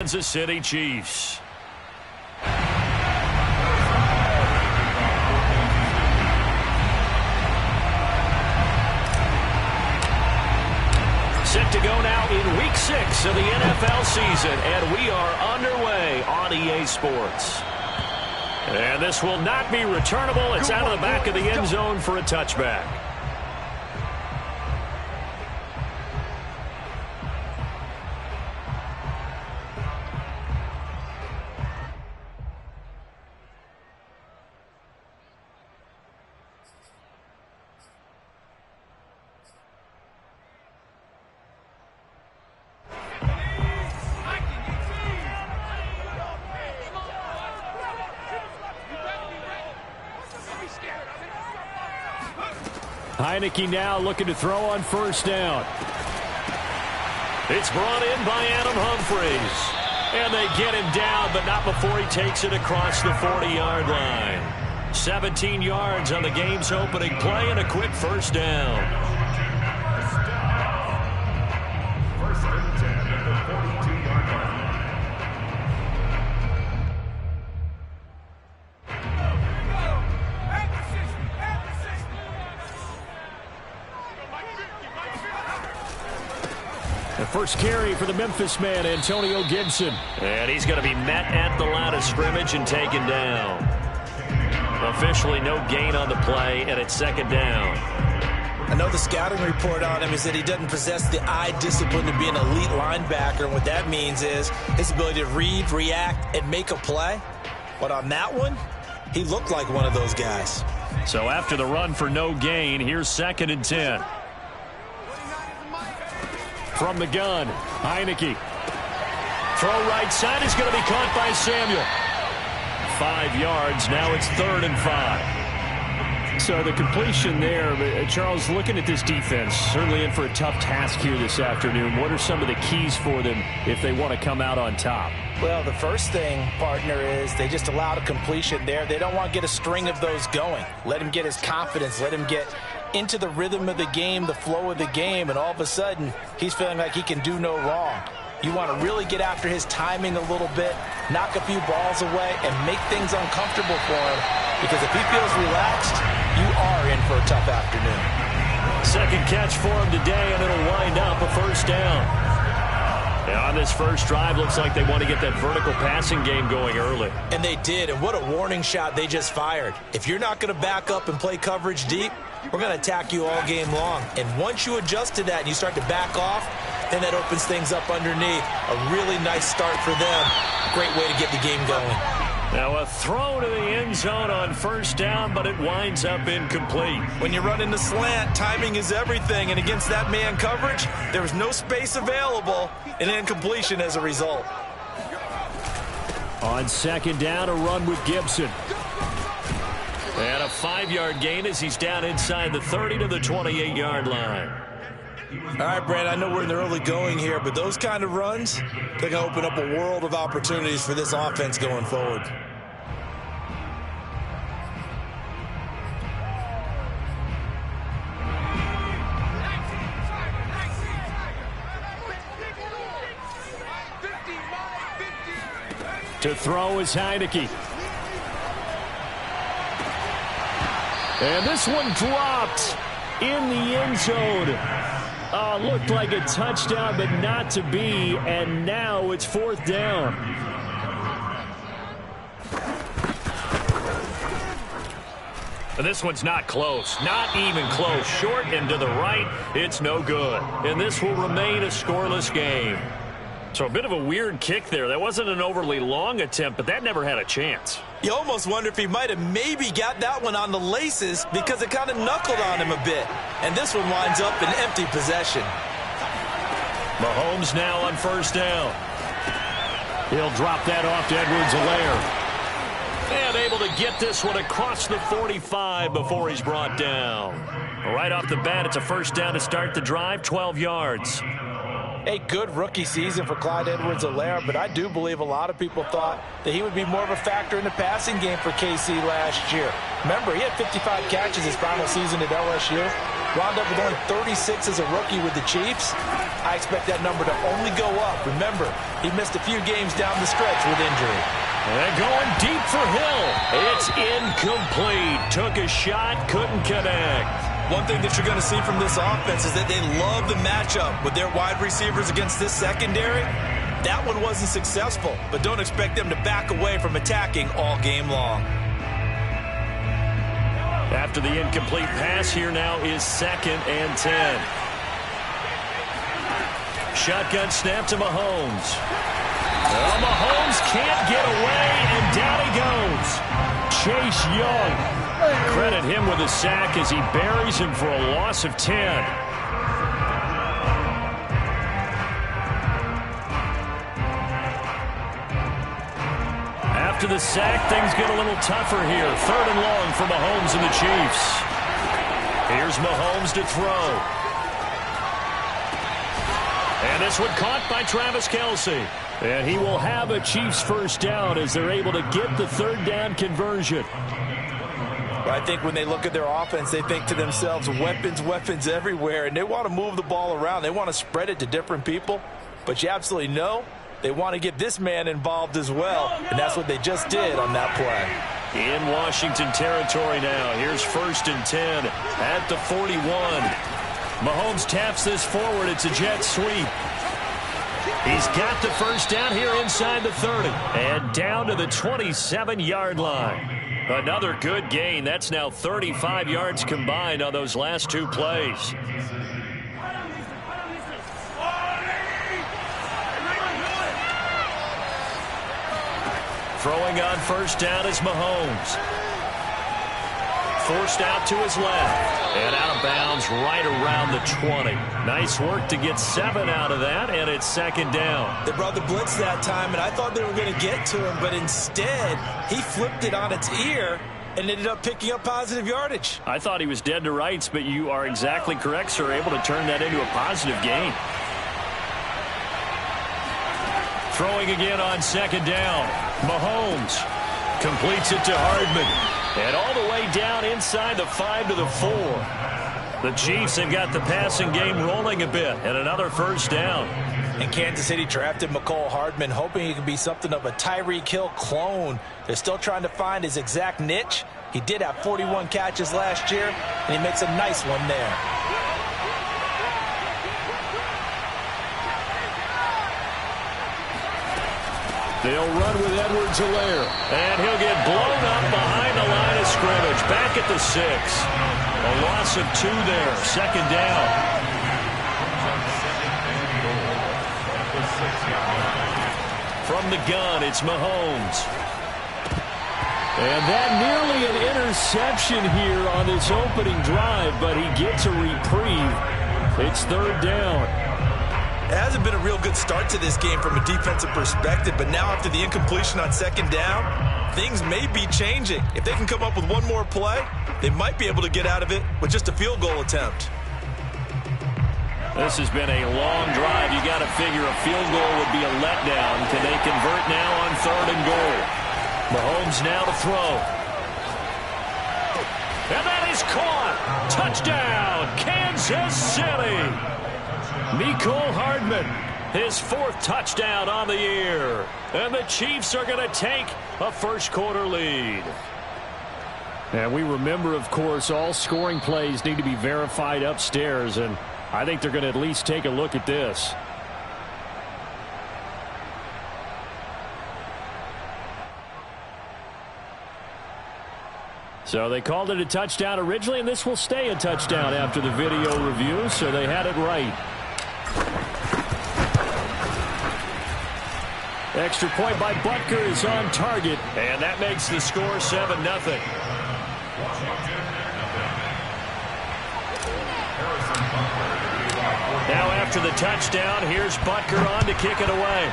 Kansas City Chiefs. Set to go now in Week 6 of the NFL season, and we are underway on EA Sports. And this will not be returnable. It's out of the back of the end zone for a touchback. Heineke now looking to throw on first down. It's brought in by Adam Humphries. And they get him down, but not before he takes it across the 40-yard line. 17 yards on the game's opening play and a quick first down. First and 10 at the 42-yard line. The first carry for the Memphis man, Antonio Gibson. And he's going to be met at the line of scrimmage and taken down. Officially no gain on the play, and it's second down. I know the scouting report on him is that he doesn't possess the eye discipline to be an elite linebacker, and what that means is his ability to read, react, and make a play. But on that one, he looked like one of those guys. So after the run for no gain, here's second and 10. From the gun, Heineke. Throw right side is going to be caught by Samuel. 5 yards, now it's 3rd and 5. So the completion there, Charles, looking at this defense, certainly in for a tough task here this afternoon. What are some of the keys for them if they want to come out on top? Well, the first thing, partner, is they just allowed a completion there. They don't want to get a string of those going. Let him get his confidence. Let him get into the rhythm of the game, the flow of the game, and all of a sudden, he's feeling like he can do no wrong. You want to really get after his timing a little bit, knock a few balls away, and make things uncomfortable for him, because if he feels relaxed, you are in for a tough afternoon. Second catch for him today, and it'll wind up a first down. And on this first drive, looks like they want to get that vertical passing game going early. And they did, and what a warning shot they just fired. If you're not going to back up and play coverage deep, we're going to attack you all game long. And once you adjust to that and you start to back off, then that opens things up underneath. A really nice start for them. Great way to get the game going. Now a throw to the end zone on first down, but it winds up incomplete. When you run in the slant, timing is everything. And against that man coverage, there was no space available, and incompletion as a result. On second down, a run with Gibson. And a 5-yard gain as he's down inside the 30 to the 28-yard line. All right, Brad, I know we're in the early going here, but those kind of runs, they're going to open up a world of opportunities for this offense going forward. To throw is Heineke. And this one dropped in the end zone. Looked like a touchdown, but not to be. And now it's 4th down. And this one's not close. Not even close. Short and to the right. It's no good. And this will remain a scoreless game. So a bit of a weird kick there. That wasn't an overly long attempt, but that never had a chance. You almost wonder if he might have maybe got that one on the laces because it kind of knuckled on him a bit. And this one winds up in empty possession. Mahomes now on first down. He'll drop that off to Edwards-Helaire. And able to get this one across the 45 before he's brought down. Right off the bat, it's a first down to start the drive, 12 yards. A good rookie season for Clyde Edwards-Helaire, but I do believe a lot of people thought that he would be more of a factor in the passing game for KC last year. Remember, he had 55 catches his final season at LSU. Wound up with only 36 as a rookie with the Chiefs. I expect that number to only go up. Remember, he missed a few games down the stretch with injury. And going deep for Hill. It's incomplete. Took a shot, couldn't connect. One thing that you're going to see from this offense is that they love the matchup with their wide receivers against this secondary. That one wasn't successful, but don't expect them to back away from attacking all game long. After the incomplete pass, here now is 2nd and 10. Shotgun snap to Mahomes. Well, Mahomes can't get away, and down he goes. Chase Young. Credit him with a sack as he buries him for a loss of 10. After the sack, things get a little tougher here. 3rd and long for Mahomes and the Chiefs. Here's Mahomes to throw. And this one caught by Travis Kelce. And he will have a Chiefs first down as they're able to get the 3rd down conversion. Well, I think when they look at their offense, they think to themselves, weapons, weapons everywhere. And they want to move the ball around. They want to spread it to different people. But you absolutely know they want to get this man involved as well. And that's what they just did on that play. In Washington territory now. Here's 1st and 10 at the 41. Mahomes taps this forward. It's a jet sweep. He's got the first down here inside the 30. And down to the 27-yard line. Another good gain. That's now 35 yards combined on those last 2 plays. Throwing on first down is Mahomes. Forced out to his left. And out of bounds right around the 20. Nice work to get 7 out of that, and it's 2nd down. They brought the blitz that time, and I thought they were going to get to him, but instead, he flipped it on its ear and ended up picking up positive yardage. I thought he was dead to rights, but you are exactly correct, sir. Able to turn that into a positive gain. Throwing again on 2nd down. Mahomes completes it to Hardman. And all the way down inside the 5 to the 4. The Chiefs have got the passing game rolling a bit. And another first down. And Kansas City drafted McCole Hardman, hoping he could be something of a Tyreek Hill clone. They're still trying to find his exact niche. He did have 41 catches last year, and he makes a nice one there. They'll run with Edwards-Helaire. And he'll get blown up behind the line of scrimmage. Back at the 6. A loss of 2 there. 2nd down. From the gun, it's Mahomes. And that nearly an interception here on this opening drive, but he gets a reprieve. It's 3rd down. It hasn't been a real good start to this game from a defensive perspective, but now after the incompletion on 2nd down, things may be changing. If they can come up with one more play, they might be able to get out of it with just a field goal attempt. This has been a long drive. You got to figure a field goal would be a letdown. Can they convert now on 3rd and goal? Mahomes now to throw. And that is caught. Touchdown, Kansas City. Mecole Hardman, his 4th touchdown on the year. And the Chiefs are going to take a first-quarter lead. And we remember, of course, all scoring plays need to be verified upstairs, and I think they're going to at least take a look at this. So they called it a touchdown originally, and this will stay a touchdown after the video review, so they had it right. Extra point by Butker is on target. And that makes the score 7-0. Now after the touchdown, here's Butker on to kick it away.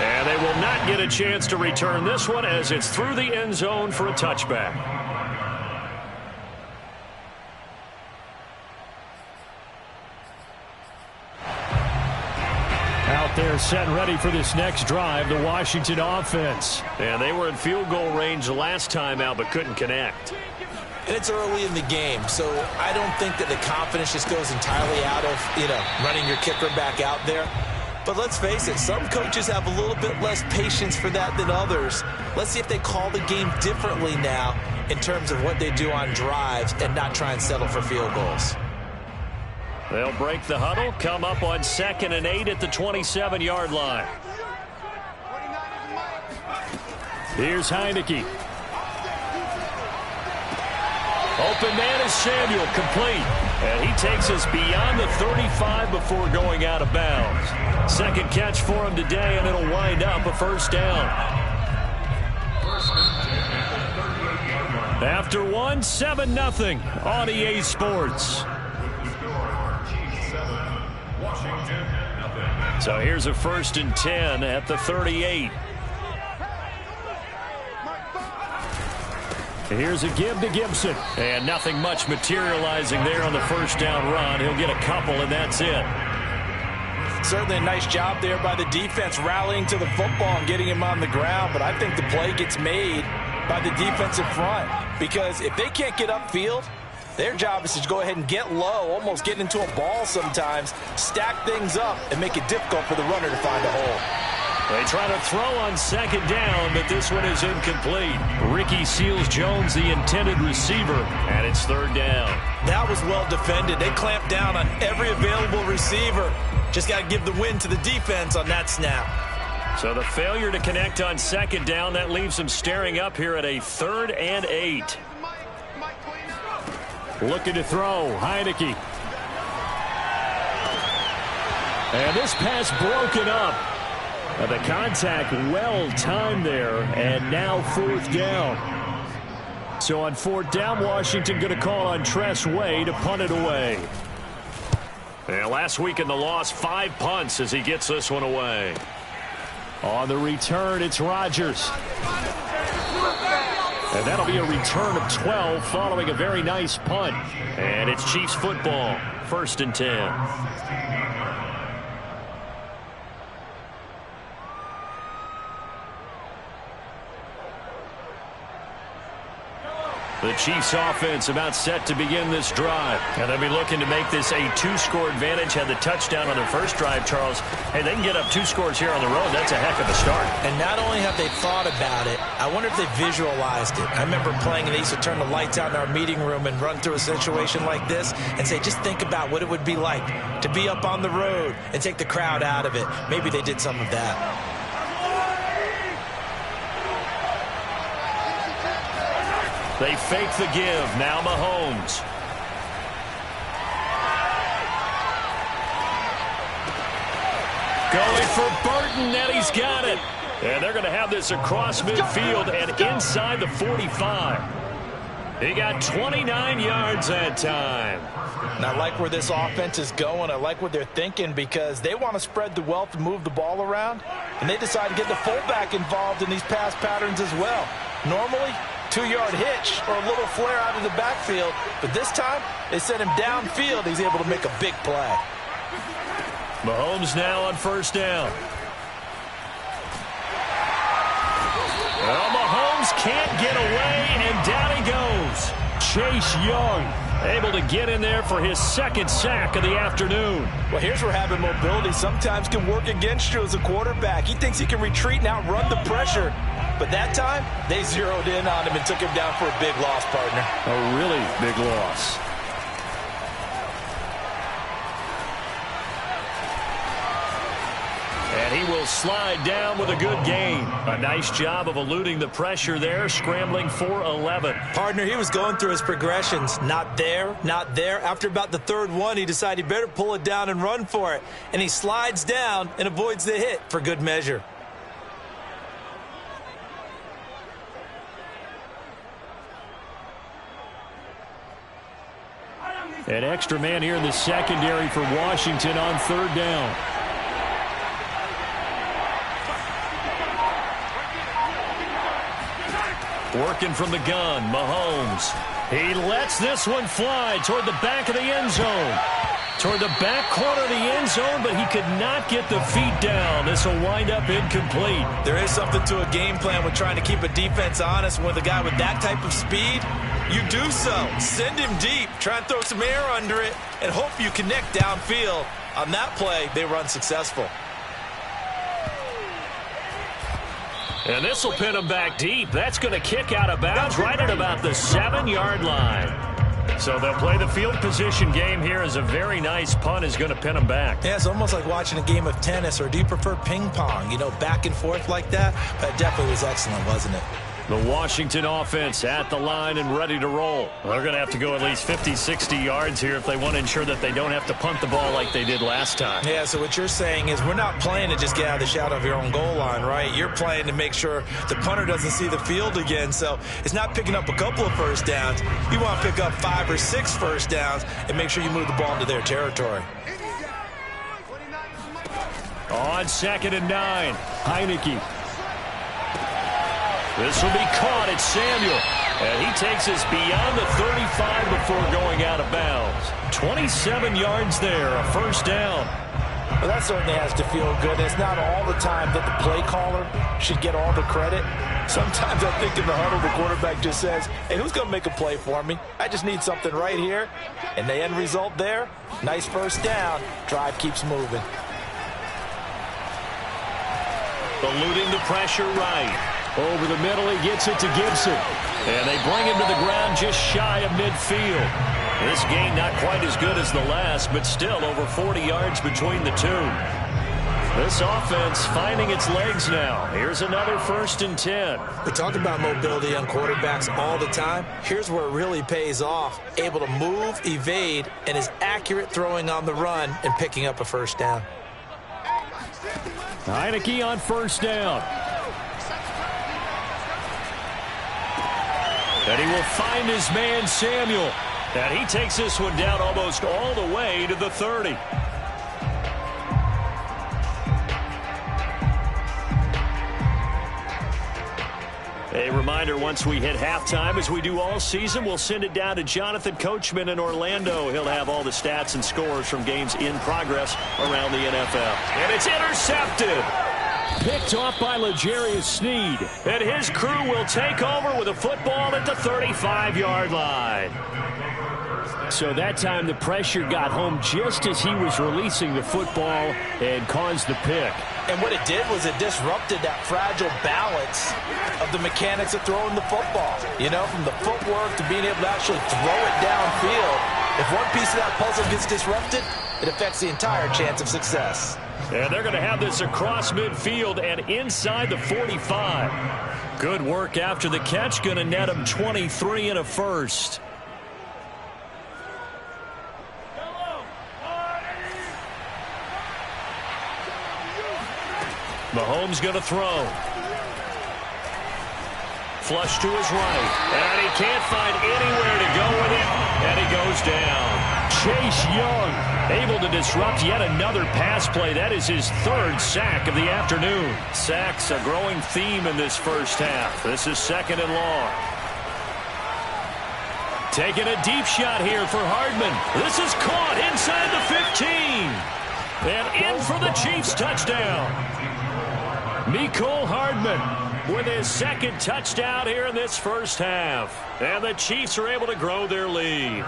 And they will not get a chance to return this one as it's through the end zone for a touchback. They're set and ready for this next drive, the Washington offense. And they were in field goal range the last time out but couldn't connect. And it's early in the game, so I don't think that the confidence just goes entirely out of, running your kicker back out there. But let's face it, some coaches have a little bit less patience for that than others. Let's see if they call the game differently now in terms of what they do on drives and not try and settle for field goals. They'll break the huddle, come up on 2nd and 8 at the 27-yard line. Here's Heineke. Open man is Samuel, complete. And he takes us beyond the 35 before going out of bounds. Second catch for him today, and it'll wind up a first down. After 7-0 on EA Sports. So here's a 1st and 10 at the 38. Here's a give to Gibson. And nothing much materializing there on the first down run. He'll get a couple, and that's it. Certainly a nice job there by the defense rallying to the football and getting him on the ground. But I think the play gets made by the defensive front. Because if they can't get upfield, their job is to go ahead and get low, almost get into a ball sometimes, stack things up, and make it difficult for the runner to find a hole. They try to throw on 2nd down, but this one is incomplete. Ricky Seals-Jones, the intended receiver, and it's 3rd down. That was well defended. They clamped down on every available receiver. Just got to give the win to the defense on that snap. So the failure to connect on 2nd down, that leaves them staring up here at a 3rd and 8. Looking to throw, Heineke. And this pass broken up. The contact well timed there, and now 4th down. So on 4th down, Washington going to call on Tress Way to punt it away. And last week in the loss, 5 punts as he gets this one away. On the return, it's Rodgers. And that'll be a return of 12 following a very nice punt. And it's Chiefs football, 1st and 10. The Chiefs offense about set to begin this drive. And they'll be looking to make this a 2-score advantage. Had the touchdown on their first drive, Charles. Hey, they can get up 2 scores here on the road. That's a heck of a start. And not only have they thought about it, I wonder if they visualized it. I remember playing and they used to turn the lights out in our meeting room and run through a situation like this and say, just think about what it would be like to be up on the road and take the crowd out of it. Maybe they did some of that. They fake the give. Now Mahomes. Going for Burton, and he's got it. And they're going to have this across midfield and inside the 45. He got 29 yards that time. And I like where this offense is going. I like what they're thinking because they want to spread the wealth and move the ball around. And they decide to get the fullback involved in these pass patterns as well. Normally, 2-yard hitch or a little flare out of the backfield. But this time, they sent him downfield. He's able to make a big play. Mahomes now on 1st down. Well, Mahomes can't get away, and down he goes. Chase Young able to get in there for his 2nd sack of the afternoon. Well, here's where having mobility sometimes can work against you as a quarterback. He thinks he can retreat and outrun the pressure. But that time, they zeroed in on him and took him down for a big loss, partner. A really big loss. And he will slide down with a good gain. A nice job of eluding the pressure there, scrambling for 11. Partner, he was going through his progressions. Not there, not there. After about the 3rd one, he decided he better pull it down and run for it. And he slides down and avoids the hit for good measure. An extra man here in the secondary for Washington on 3rd down. Working from the gun, Mahomes. He lets this one fly toward the back of the end zone. toward the back corner of the end zone, but he could not get the feet down. This will wind up incomplete. There is something to a game plan with trying to keep a defense honest. With a guy with that type of speed, you do so. Send him deep. Try and throw some air under it and hope you connect downfield. On that play, they were unsuccessful. And this will pin him back deep. That's going to kick out of bounds right at about the 7-yard line. So they'll play the field position game here as a very nice punt is going to pin them back. Yeah, it's almost like watching a game of tennis, or do you prefer ping pong? You know, back and forth like that? That definitely was excellent, wasn't it? The Washington offense at the line and ready to roll. They're going to have to go at least 50, 60 yards here if they want to ensure that they don't have to punt the ball like they did last time. Yeah, so what you're saying is we're not playing to just get out of the shadow of your own goal line, right? You're playing to make sure the punter doesn't see the field again. So it's not picking up a couple of first downs. You want to pick up 5 or 6 first downs and make sure you move the ball into their territory. On 2nd and 9, Heineke. This will be caught at Samuel. And he takes us beyond the 35 before going out of bounds. 27 yards there, a first down. Well, that certainly has to feel good. It's not all the time that the play caller should get all the credit. Sometimes I think in the huddle, the quarterback just says, hey, who's going to make a play for me? I just need something right here. And the end result there, nice first down. Drive keeps moving. Eluding the pressure right. Over the middle, he gets it to Gibson. And they bring him to the ground just shy of midfield. This gain not quite as good as the last, but still over 40 yards between the two. This offense finding its legs now. Here's another 1st and 10. We talk about mobility on quarterbacks all the time. Here's where it really pays off. Able to move, evade, and is accurate throwing on the run and picking up a first down. Heineke on 1st down. And he will find his man, Samuel. And he takes this one down almost all the way to the 30. A reminder, once we hit halftime, as we do all season, we'll send it down to Jonathan Coachman in Orlando. He'll have all the stats and scores from games in progress around the NFL. And it's intercepted. Picked off by L'Jarius Sneed. And his crew will take over with a football at the 35-yard line. So that time the pressure got home just as he was releasing the football and caused the pick. And what it did was it disrupted that fragile balance of the mechanics of throwing the football. You know, from the footwork to being able to actually throw it downfield. If one piece of that puzzle gets disrupted, it affects the entire chance of success. And they're going to have this across midfield and inside the 45. Good work after the catch. Going to net him 23 and a first. Mahomes going to throw. Flush to his right. And he can't find anywhere to go with it. And he goes down. Chase Young able to disrupt yet another pass play. That is his 3rd sack of the afternoon. Sacks a growing theme in this first half. This is 2nd and long. Taking a deep shot here for Hardman. This is caught inside the 15. And in for the Chiefs touchdown. Mecole Hardman with his 2nd touchdown here in this first half. And the Chiefs are able to grow their lead.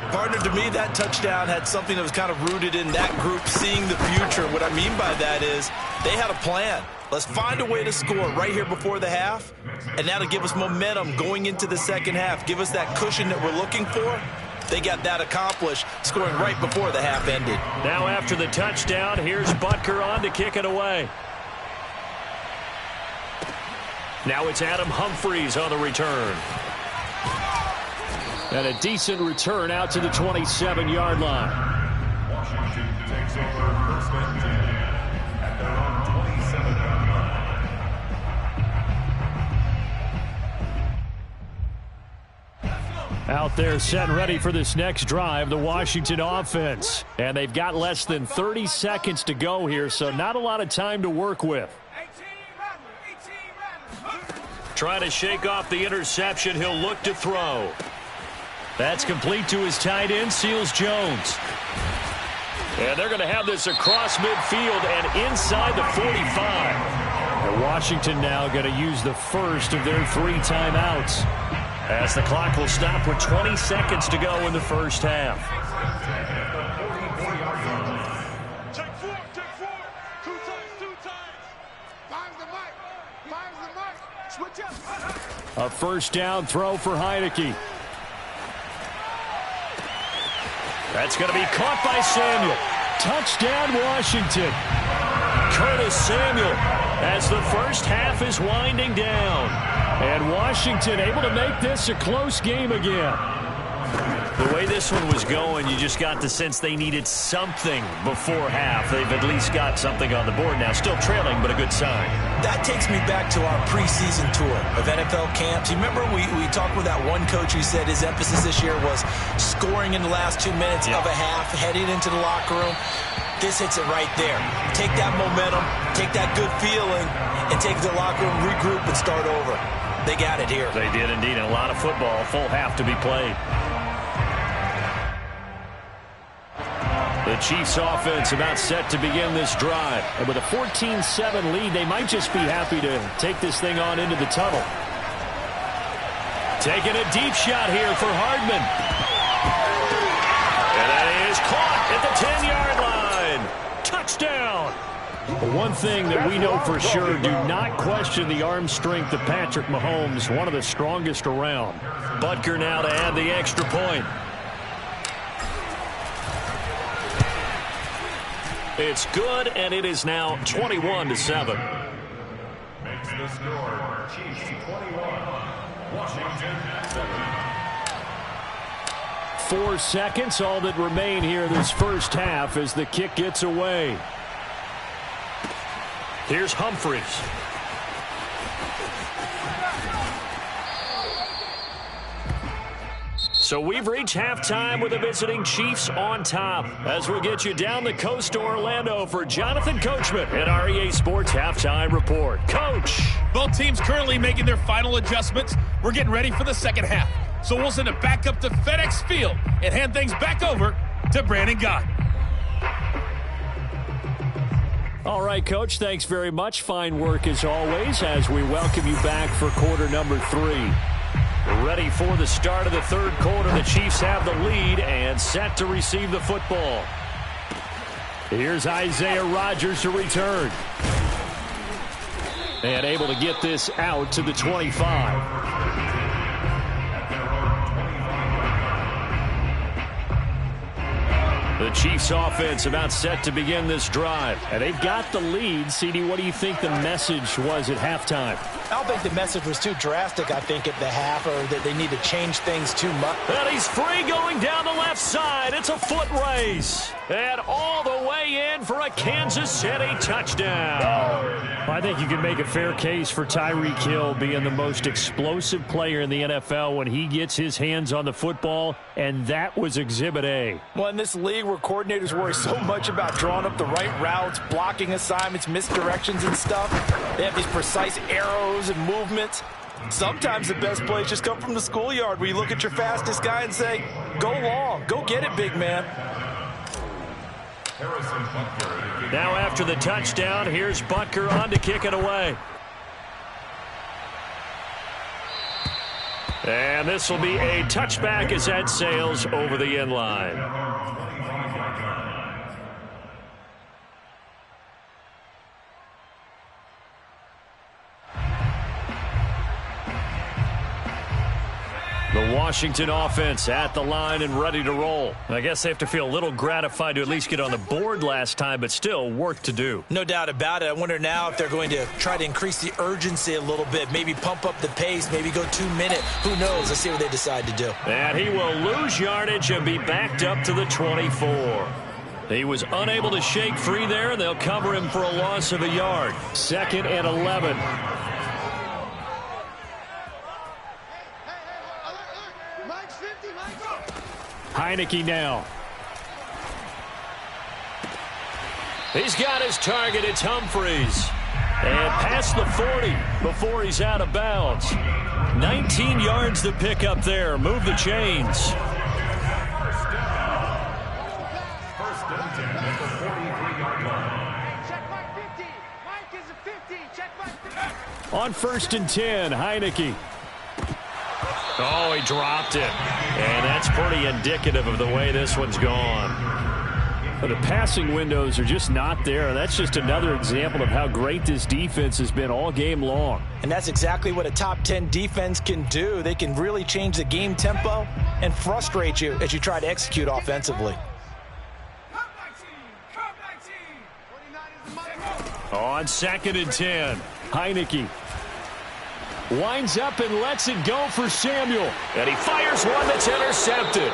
Partner, to me, that touchdown had something that was kind of rooted in that group seeing the future. What I mean by that is they had a plan. Let's find a way to score right here before the half. And that'll give us momentum going into the 2nd half. Give us that cushion that we're looking for. They got that accomplished, scoring right before the half ended. Now after the touchdown, here's Butker on to kick it away. Now it's Adam Humphries on the return. And a decent return out to the 27-yard line. Washington takes over 1st and 10 at their own 27-yard line. Out there set and ready for this next drive, the Washington offense. And they've got less than 30 seconds to go here, so not a lot of time to work with. Trying to shake off the interception. He'll look to throw. That's complete to his tight end, Seals Jones. And they're going to have this across midfield and inside the 45. And Washington now going to use the first of their 3 timeouts, as the clock will stop with 20 seconds to go in the first half. Take 4. 2 times. Five's the mic. Switch up. A first down throw for Heineke. That's going to be caught by Samuel. Touchdown, Washington. Curtis Samuel, as the first half is winding down. And Washington able to make this a close game again. The way this one was going, you just got the sense they needed something before half. They've at least got something on the board now. Still trailing, but a good sign. That takes me back to our preseason tour of NFL camps. You remember we talked with that one coach who said his emphasis this year was scoring in the last 2 minutes of a half, heading into the locker room. This hits it right there. Take that momentum, take that good feeling, and take it to the locker room, regroup, and start over. They got it here. They did indeed. And a lot of football, full half to be played. The Chiefs offense about set to begin this drive. And with a 14-7 lead, they might just be happy to take this thing on into the tunnel. Taking a deep shot here for Hardman. And that is caught at the 10-yard line. Touchdown. One thing that we know for sure, do not question the arm strength of Patrick Mahomes, one of the strongest around. Butker now to add the extra point. It's good, and it is now 21-7. Makes the score. Chiefs 21. Washington 7. 4 seconds, all that remain here this first half as the kick gets away. Here's Humphries. So we've reached halftime with the visiting Chiefs on top. As we'll get you down the coast to Orlando for Jonathan Coachman at our EA Sports Halftime Report. Coach. Both teams currently making their final adjustments. We're getting ready for the second half. So we'll send it back up to FedEx Field and hand things back over to Brandon Gott. All right, Coach, thanks very much. Fine work as always as we welcome you back for quarter number 3. Ready for the start of the third quarter. The Chiefs have the lead and set to receive the football. Here's Isaiah Rodgers to return. And able to get this out to the 25. The Chiefs offense about set to begin this drive. And they've got the lead. CD, what do you think the message was at halftime? I don't think the message was too drastic, I think, at the half, or that they need to change things too much. And he's free going down the left side. It's a foot race. And all the way in for a Kansas City touchdown. I think you can make a fair case for Tyreek Hill being the most explosive player in the NFL when he gets his hands on the football, and that was Exhibit A. Well, in this league where coordinators worry so much about drawing up the right routes, blocking assignments, misdirections and stuff, they have these precise arrows and movements. Sometimes the best plays just come from the schoolyard where you look at your fastest guy and say, go long, go get it, big man. Now after the touchdown, here's Butker on to kick it away. And this will be a touchback as that sails over the end line. The Washington offense at the line and ready to roll. I guess they have to feel a little gratified to at least get on the board last time, but still work to do. No doubt about it. I wonder now if they're going to try to increase the urgency a little bit, maybe pump up the pace, maybe go 2 minute. Who knows? Let's see what they decide to do. And he will lose yardage and be backed up to the 24. He was unable to shake free there, and they'll cover him for a loss of a yard. 2nd and 11. Heineke now. He's got his target. It's Humphries. And past the 40 before he's out of bounds. 19 yards to pick up there. Move the chains. On 1st and 10, Heineke. Oh, he dropped it. And that's pretty indicative of the way this one's gone. But the passing windows are just not there. That's just another example of how great this defense has been all game long. And that's exactly what a top 10 defense can do. They can really change the game tempo and frustrate you as you try to execute offensively. On 2nd and 10, Heineke winds up and lets it go for Samuel. And he fires one that's intercepted.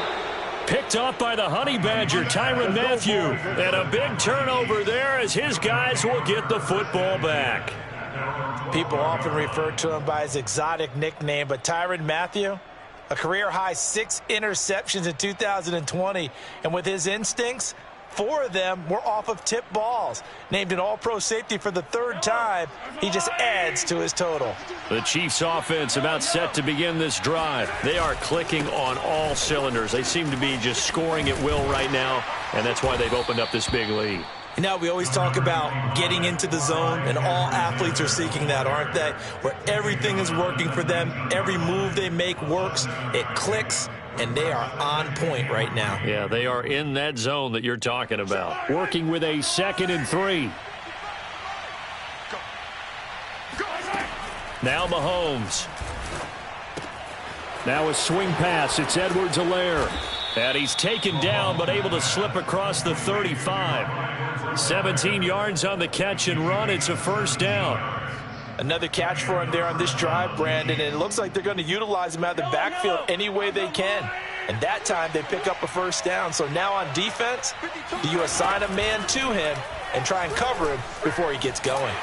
Picked off by the Honey Badger, Tyrann Mathieu. And a big turnover there as his guys will get the football back. People often refer to him by his exotic nickname, but Tyrann Mathieu, a career-high 6 interceptions in 2020. And with his instincts, 4 of them were off of tip balls. Named an all-pro safety for the 3rd time, he just adds to his total. The Chiefs offense about set to begin this drive. They are clicking on all cylinders. They seem to be just scoring at will right now, and that's why they've opened up this big lead. You know, we always talk about getting into the zone, and all athletes are seeking that, aren't they? Where everything is working for them, every move they make works, it clicks, and they are on point right now. Yeah, they are in that zone that you're talking about. Working with a 2nd and 3. Now Mahomes. Now a swing pass. It's Edwards-Helaire. And he's taken down but able to slip across the 35. 17 yards on the catch and run. It's a 1st down. Another catch for him there on this drive, Brandon, and it looks like they're going to utilize him out of the backfield any way they can. And that time they pick up a 1st down. So now on defense, do you assign a man to him and try and cover him before he gets going?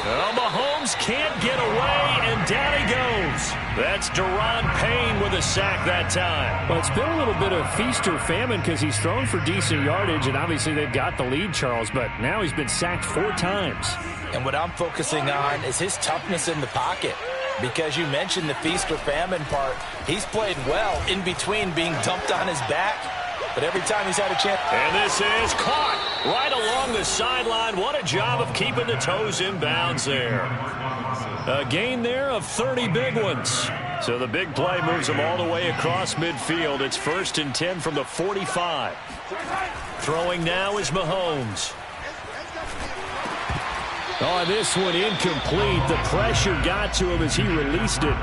Well, Mahomes can't get away, and down he goes. That's Daron Payne with a sack that time. Well, it's been a little bit of feast or famine because he's thrown for decent yardage, and obviously they've got the lead, Charles, but now he's been sacked 4 times. And what I'm focusing on is his toughness in the pocket. Because you mentioned the feast or famine part. He's played well in between being dumped on his back. But every time he's had a chance. And this is caught right along the sideline. What a job of keeping the toes in bounds there. A gain there of 30 big ones. So the big play moves them all the way across midfield. It's 1st and 10 from the 45. Throwing now is Mahomes. Oh, this one incomplete. The pressure got to him as he released it.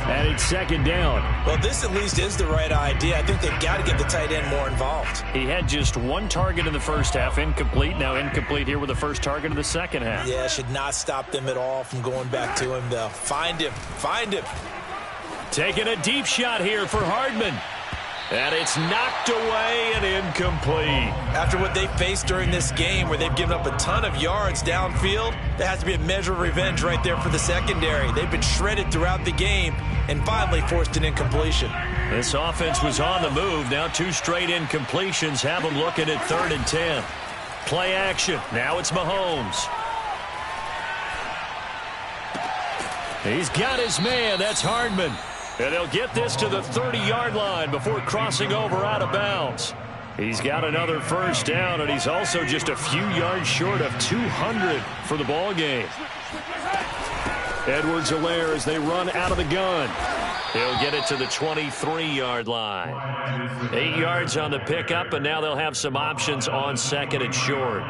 And it's 2nd down. Well, this at least is the right idea. I think they've got to get the tight end more involved. He had just 1 target in the 1st half, incomplete. Now incomplete here with the 1st target of the 2nd half. Yeah, should not stop them at all from going back to him, though. Find him. Find him. Taking a deep shot here for Hardman. And it's knocked away and incomplete. After what they faced during this game where they've given up a ton of yards downfield, there has to be a measure of revenge right there for the secondary. They've been shredded throughout the game and finally forced an incompletion. This offense was on the move. Now 2 straight incompletions have them looking at 3rd and 10. Play action. Now it's Mahomes. He's got his man. That's Hardman. And they'll get this to the 30-yard line before crossing over out of bounds. He's got another 1st down, and he's also just a few yards short of 200 for the ball game. Edwards-Helaire as they run out of the gun. He'll get it to the 23-yard line. 8 yards on the pickup, and now they'll have some options on 2nd and short.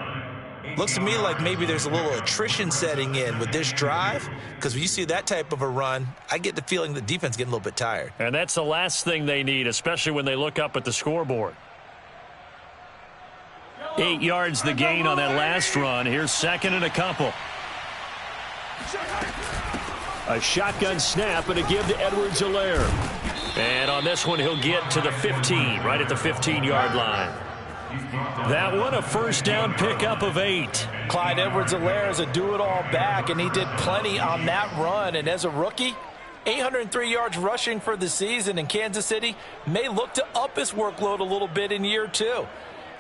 Looks to me like maybe there's a little attrition setting in with this drive, because when you see that type of a run, I get the feeling the defense getting a little bit tired. And that's the last thing they need, especially when they look up at the scoreboard. 8 yards the gain on that last run. Here's 2nd and a couple. A shotgun snap and a give to Edwards-Helaire. And on this one, he'll get to the 15, right at the 15-yard line. That one, a 1st down pickup of 8. Clyde Edwards-Helaire is a do-it-all back, and he did plenty on that run. And as a rookie, 803 yards rushing for the season, and Kansas City may look to up his workload a little bit in year 2.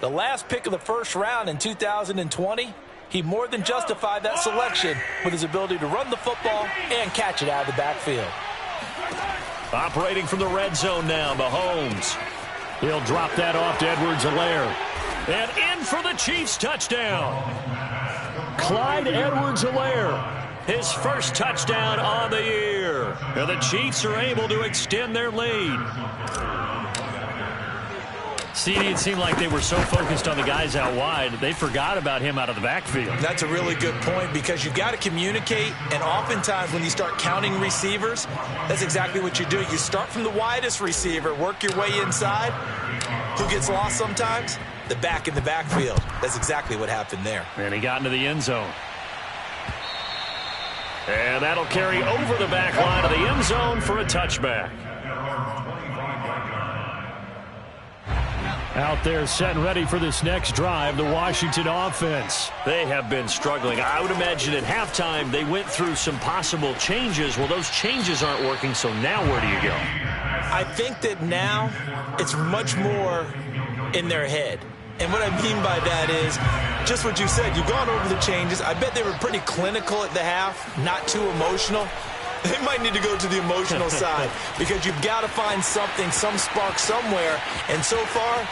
The last pick of the 1st round in 2020, he more than justified that selection with his ability to run the football and catch it out of the backfield. Operating from the red zone now, Mahomes. He'll drop that off to Edwards-Helaire. And in for the Chiefs touchdown. Clyde Edwards-Helaire his first touchdown on the year. And the Chiefs are able to extend their lead. CD, it seemed like they were so focused on the guys out wide, they forgot about him out of the backfield. That's a really good point because you've got to communicate, and oftentimes when you start counting receivers, that's exactly what you do. You start from the widest receiver, work your way inside. Who gets lost sometimes? The back in the backfield. That's exactly what happened there. And he got into the end zone. And that'll carry over the back line of the end zone for a touchback. Out there set and ready for this next drive, the Washington offense. They have been struggling. I would imagine at halftime they went through some possible changes. Well, those changes aren't working, so now where do you go? I think that now it's much more in their head. And what I mean by that is just what you said. You've gone over the changes. I bet they were pretty clinical at the half, not too emotional. They might need to go to the emotional side because you've got to find something, some spark somewhere. And so far,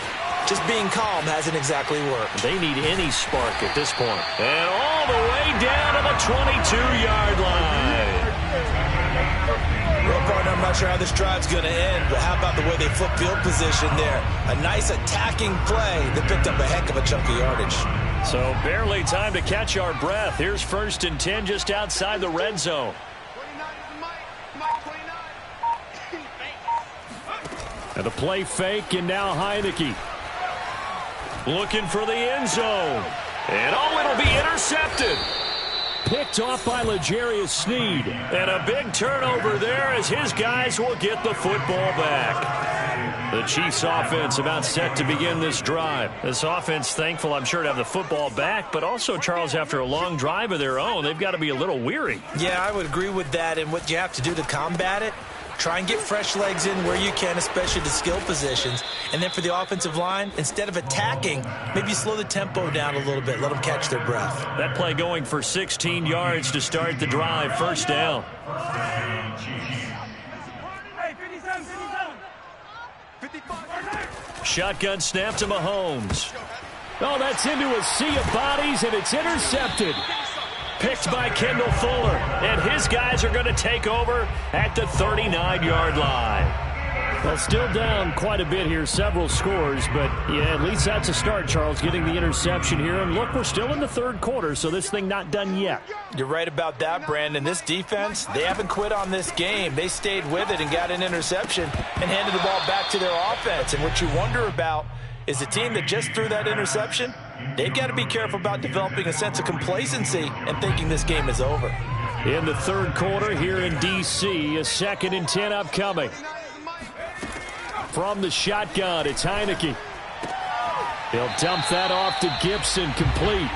just being calm hasn't exactly worked. They need any spark at this point. And all the way down to the 22-yard line. Well, partner, I'm not sure how this drive's going to end, but how about the way they flip field position there? A nice attacking play that picked up a heck of a chunk of yardage. So barely time to catch our breath. Here's 1st and 10 just outside the red zone. And the play fake, and now Heineke. Looking for the end zone. And it'll be intercepted. Picked off by L'Jarius Sneed. And a big turnover there as his guys will get the football back. The Chiefs offense about set to begin this drive. This offense thankful, I'm sure, to have the football back, but also, Charles, after a long drive of their own, they've got to be a little weary. Yeah, I would agree with that, and what you have to do to combat it, try and get fresh legs in where you can, especially the skill positions. And then for the offensive line, instead of attacking, maybe slow the tempo down a little bit. Let them catch their breath. That play going for 16 yards to start the drive. 1st down. Shotgun snap to Mahomes. Oh, that's into a sea of bodies, and it's intercepted. Picked by Kendall Fuller, and his guys are going to take over at the 39-yard line. Well, still down quite a bit here, several scores, but yeah, at least that's a start, Charles, getting the interception here. And look, we're still in the 3rd quarter, so this thing not done yet. You're right about that, Brandon. This defense, they haven't quit on this game. They stayed with it and got an interception and handed the ball back to their offense. And what you wonder about is the team that just threw that interception, they've got to be careful about developing a sense of complacency and thinking this game is over. In the 3rd quarter here in D.C., a 2nd and 10 upcoming. From the shotgun, it's Heineke. He'll dump that off to Gibson, complete.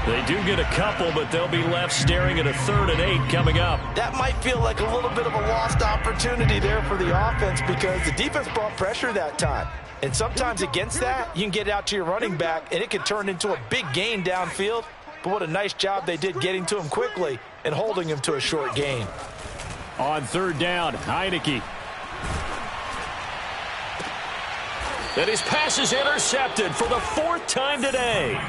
They do get a couple, but they'll be left staring at a 3rd and 8 coming up. That might feel like a little bit of a lost opportunity there for the offense because the defense brought pressure that time. And sometimes against that, you can get it out to your running back, and it can turn into a big gain downfield. But what a nice job they did getting to him quickly and holding him to a short gain. On 3rd down, Heineke. And his pass is intercepted for the 4th time today.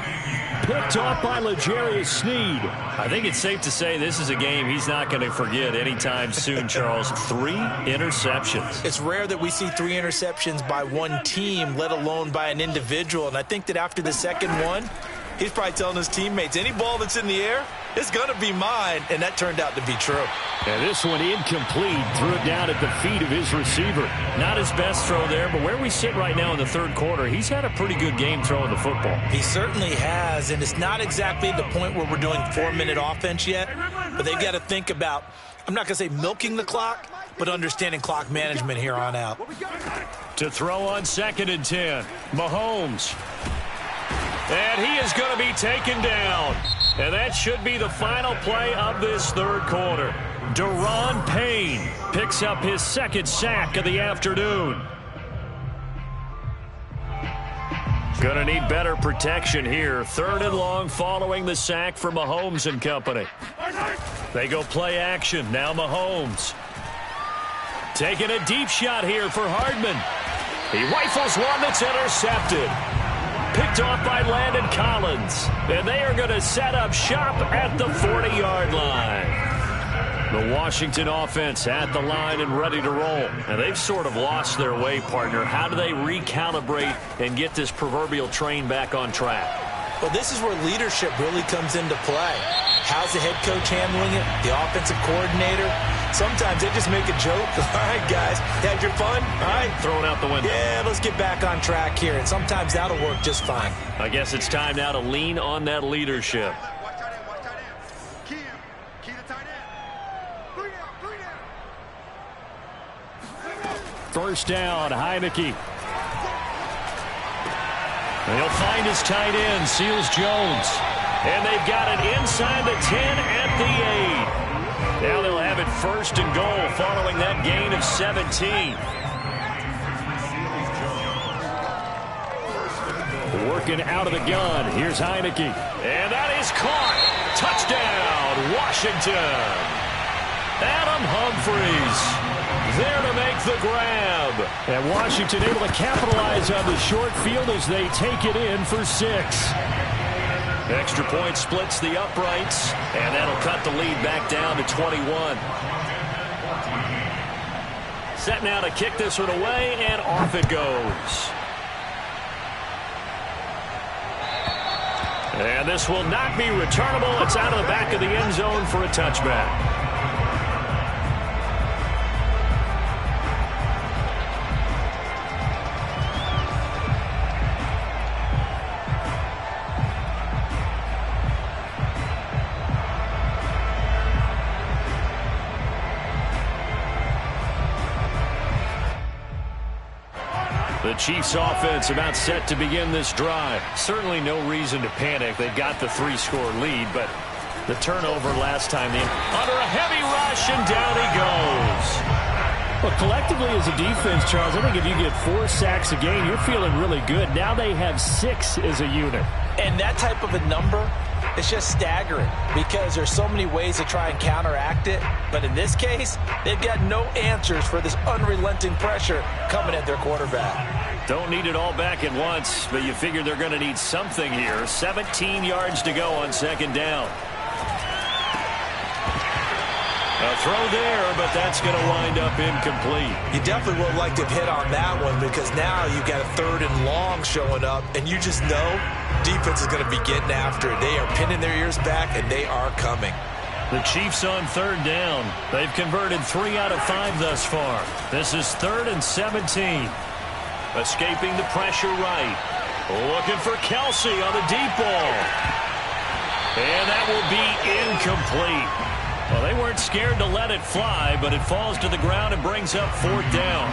Picked off by L'Jarius Sneed. I think it's safe to say this is a game he's not going to forget anytime soon, Charles. 3 interceptions. It's rare that we see 3 interceptions by one team, let alone by an individual. And I think that after the second one, he's probably telling his teammates, any ball that's in the air, it's going to be mine. And that turned out to be true. And this one incomplete. Threw it down at the feet of his receiver. Not his best throw there, but where we sit right now in the 3rd quarter, he's had a pretty good game throwing the football. He certainly has, and it's not exactly the point where we're doing 4-minute offense yet, but they've got to think about, I'm not going to say milking the clock, but understanding clock management here on out. To throw on 2nd and 10, Mahomes. And he is going to be taken down. And that should be the final play of this 3rd quarter. Deron Payne picks up his 2nd sack of the afternoon. Gonna need better protection here. 3rd and long following the sack for Mahomes and company. They go play action. Now Mahomes. Taking a deep shot here for Hardman. He rifles one that's intercepted. Picked off by Landon Collins. And they are going to set up shop at the 40-yard line. The Washington offense at the line and ready to roll. And they've sort of lost their way, partner. How do they recalibrate and get this proverbial train back on track? Well, this is where leadership really comes into play. How's the head coach handling it? The offensive coordinator? Sometimes they just make a joke. All right, guys, had your fun? All right. Throw it out the window. Yeah, let's get back on track here. And sometimes that'll work just fine. I guess it's time now to lean on that leadership. First down, Heineke. He'll find his tight end, Seals-Jones. And they've got it inside the 10 at the 8. Now they'll have it first and goal following that gain of 17. Working out of the gun. Here's Heineke. And that is caught. Touchdown, Washington. Adam Humphries there to make the grab. And Washington able to capitalize on the short field as they take it in for 6. Extra point splits the uprights, and that'll cut the lead back down to 21. Set now to kick this one away, and off it goes. And this will not be returnable. It's out of the back of the end zone for a touchback. The Chiefs offense about set to begin this drive. Certainly no reason to panic. They've got the 3-score lead, but the turnover last time under a heavy rush, and down he goes. Well, collectively as a defense, Charles, I think if you get 4 sacks a game, you're feeling really good. Now they have 6 as a unit. And that type of a number, it's just staggering because there's so many ways to try and counteract it. But in this case, they've got no answers for this unrelenting pressure coming at their quarterback. Don't need it all back at once, but you figure they're going to need something here. 17 yards to go on second down. A throw there, but that's going to wind up incomplete. You definitely would like to hit on that one because now you've got a 3rd and long showing up, and you just know defense is going to be getting after it. They are pinning their ears back, and they are coming. The Chiefs on 3rd down. They've converted 3 out of 5 thus far. This is 3rd and 17. Escaping the pressure right. Looking for Kelsey on the deep ball. And that will be incomplete. Well, they weren't scared to let it fly, but it falls to the ground and brings up 4th down.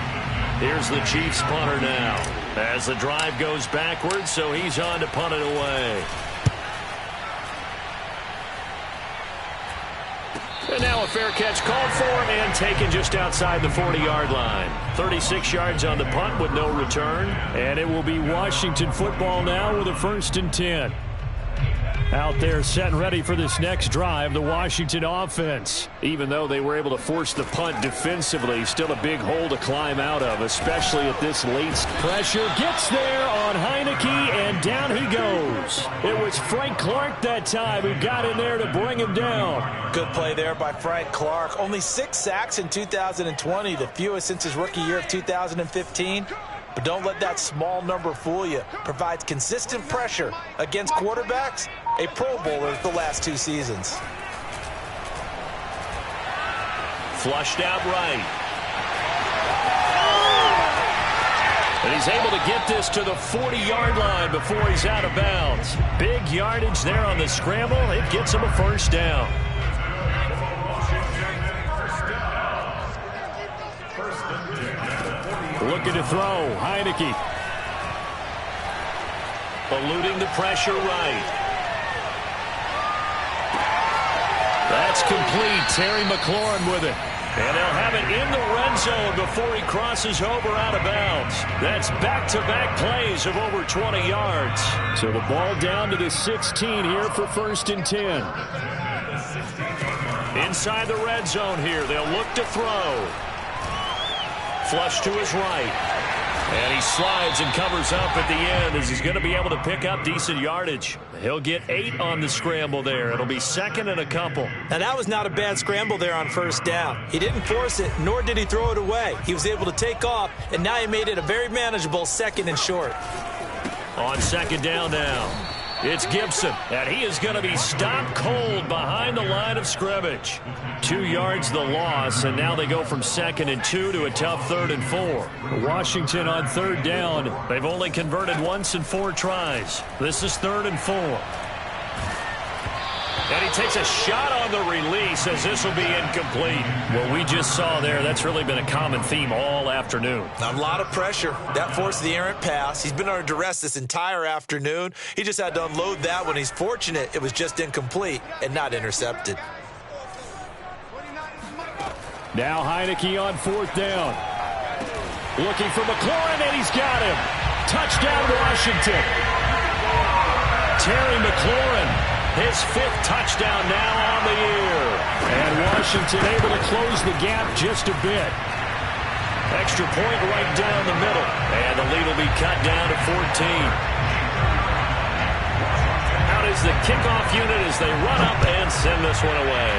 Here's the Chiefs punter now. As the drive goes backwards, so he's on to punt it away. And now a fair catch called for and taken just outside the 40-yard line. 36 yards on the punt with no return. And it will be Washington football now with a 1st and 10. Out there set and ready for this next drive, the Washington offense. Even though they were able to force the punt defensively, still a big hole to climb out of, especially at this late. Pressure gets there on Heineke, and down he goes. It was Frank Clark that time who got in there to bring him down. Good play there by Frank Clark. Only 6 sacks in 2020, the fewest since his rookie year of 2015. But don't let that small number fool you. Provides consistent pressure against quarterbacks. A Pro Bowler the last 2 seasons. Flushed out right. And he's able to get this to the 40-yard line before he's out of bounds. Big yardage there on the scramble. It gets him a 1st down. Looking to throw, Heineke. Eluding the pressure right. That's complete. Terry McLaurin with it. And they'll have it in the red zone before he crosses over out of bounds. That's back-to-back plays of over 20 yards. So the ball down to the 16 here for 1st and 10. Inside the red zone here. They'll look to throw. Flush to his right. And he slides and covers up at the end as he's going to be able to pick up decent yardage. He'll get 8 on the scramble there. It'll be 2nd and a couple. Now, that was not a bad scramble there on 1st down. He didn't force it, nor did he throw it away. He was able to take off, and now he made it a very manageable 2nd and short. On 2nd down now, it's Gibson, and he is going to be stopped cold behind the line of scrimmage. 2 yards the loss, and now they go from 2nd and 2 to a tough 3rd and 4. Washington on 3rd down. They've only converted once in 4 tries. This is 3rd and 4. And he takes a shot on the release as this will be incomplete. What we just saw there, that's really been a common theme all afternoon. A lot of pressure. That forced the errant pass. He's been under duress this entire afternoon. He just had to unload that when he's fortunate it was just incomplete and not intercepted. Now Heineke on 4th down. Looking for McLaurin, and he's got him. Touchdown, Washington. Terry McLaurin. His 5th touchdown now on the year. And Washington able to close the gap just a bit. Extra point right down the middle. And the lead will be cut down to 14. Out is the kickoff unit as they run up and send this one away.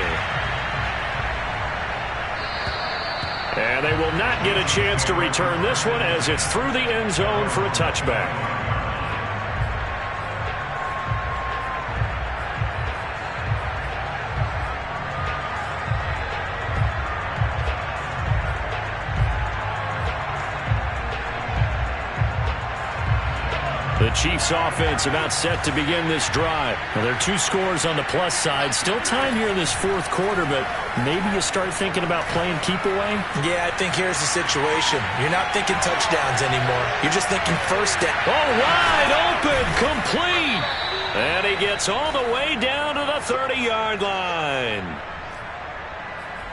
And they will not get a chance to return this one as it's through the end zone for a touchback. The Chiefs offense about set to begin this drive. Well, there are 2 scores on the plus side. Still time here in this 4th quarter, but maybe you start thinking about playing keep away? Yeah, I think here's the situation. You're not thinking touchdowns anymore. You're just thinking 1st down. Oh, wide open, complete. And he gets all the way down to the 30-yard line.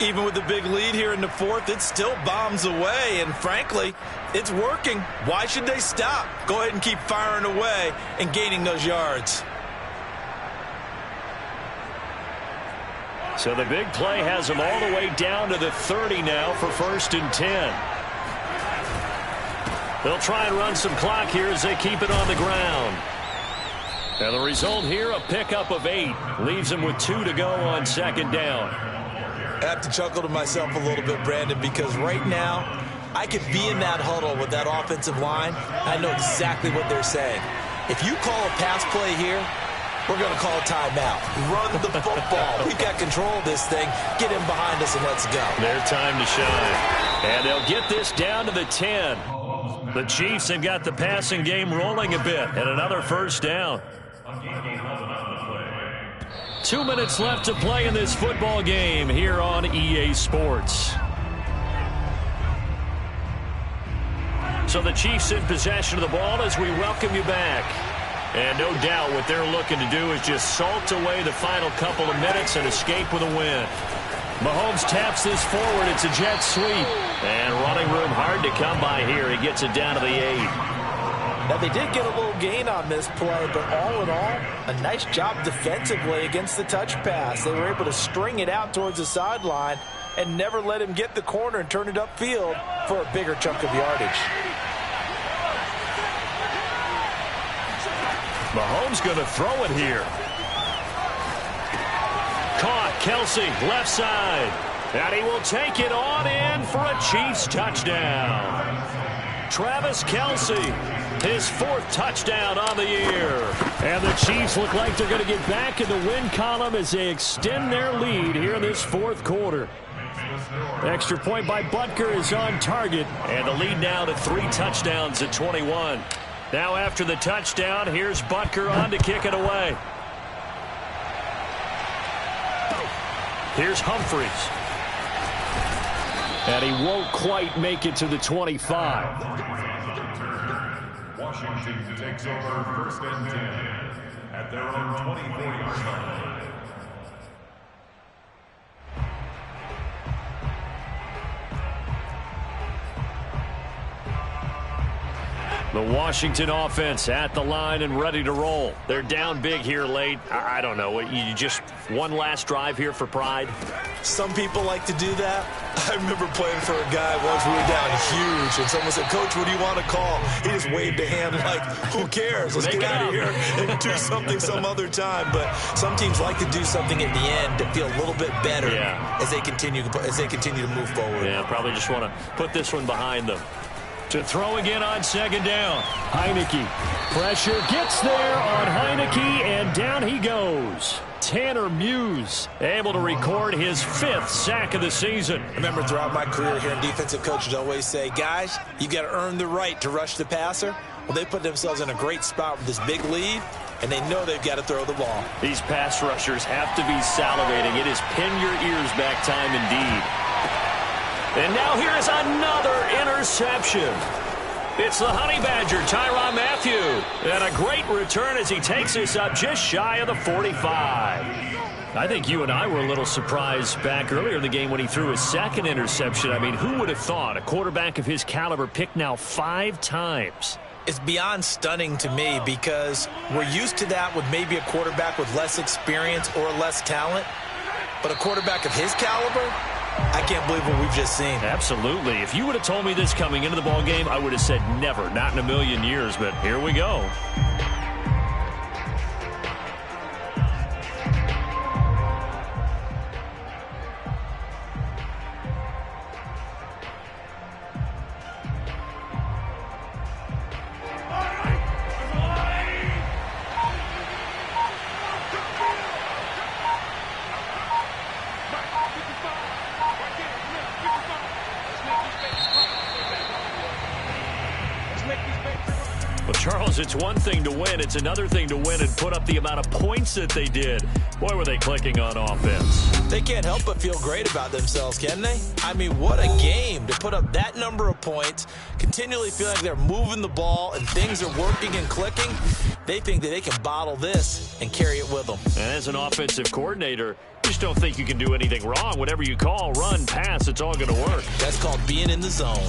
Even with the big lead here in the 4th, it still bombs away, and frankly, it's working. Why should they stop? Go ahead and keep firing away and gaining those yards. So the big play has them all the way down to the 30 now for 1st and 10. They'll try and run some clock here as they keep it on the ground. And the result here, a pickup of 8. Leaves them with 2 to go on 2nd down. I have to chuckle to myself a little bit, Brandon, because right now I could be in that huddle with that offensive line. I know exactly what they're saying. If you call a pass play here, we're going to call a timeout. Run the football. We've got control of this thing. Get him behind us and let's go. Their time to shine. And they'll get this down to the 10. The Chiefs have got the passing game rolling a bit, and another 1st down. 2 minutes left to play in this football game here on EA Sports. So the Chiefs in possession of the ball as we welcome you back. And no doubt what they're looking to do is just salt away the final couple of minutes and escape with a win. Mahomes taps this forward. It's a jet sweep. And running room hard to come by here. He gets it down to the 8. Now, they did get a little gain on this play, but all in all, a nice job defensively against the touch pass. They were able to string it out towards the sideline and never let him get the corner and turn it upfield for a bigger chunk of yardage. Mahomes going to throw it here. Caught, Kelsey, left side. And he will take it on in for a Chiefs touchdown. Travis Kelsey, his 4th touchdown on the year. And the Chiefs look like they're going to get back in the win column as they extend their lead here in this 4th quarter. Extra point by Butker is on target. And the lead now to 3 touchdowns at 21. Now after the touchdown, here's Butker on to kick it away. Here's Humphries. And he won't quite make it to the 25. Washington takes over 1st and 10 at their own 24-yard line. The Washington offense at the line and ready to roll. They're down big here late. I don't know. You just one last drive here for pride? Some people like to do that. I remember playing for a guy once. We were down huge, and someone said, "Coach, what do you want to call?" He just waved a hand like, who cares? Let's get out of here and do something some other time. But some teams like to do something at the end to feel a little bit better as they continue to move forward. Yeah, probably just want to put this one behind them. To throw again on second down. Heineke. Pressure gets there on Heineke, and down he goes. Tanner Muse able to record his 5th sack of the season. I remember throughout my career here, defensive coaches always say, guys, you got to earn the right to rush the passer. Well, they put themselves in a great spot with this big lead, and they know they've got to throw the ball. These pass rushers have to be salivating. It is pin your ears back time indeed. And now here is another interception. It's the Honey Badger, Tyrann Mathieu. And a great return as he takes us up just shy of the 45. I think you and I were a little surprised back earlier in the game when he threw his 2nd interception. I mean, who would have thought a quarterback of his caliber picked now 5 times? It's beyond stunning to me because we're used to that with maybe a quarterback with less experience or less talent. But a quarterback of his caliber, I can't believe what we've just seen. Absolutely. If you would have told me this coming into the ball game, I would have said never, not in a million years. But here we go. Charles, it's one thing to win. It's another thing to win and put up the amount of points that they did. Boy, were they clicking on offense. They can't help but feel great about themselves, can they? I mean, what a game to put up that number of points, continually feel like they're moving the ball and things are working and clicking. They think that they can bottle this and carry it with them. And as an offensive coordinator, you just don't think you can do anything wrong. Whatever you call, run, pass, it's all going to work. That's called being in the zone.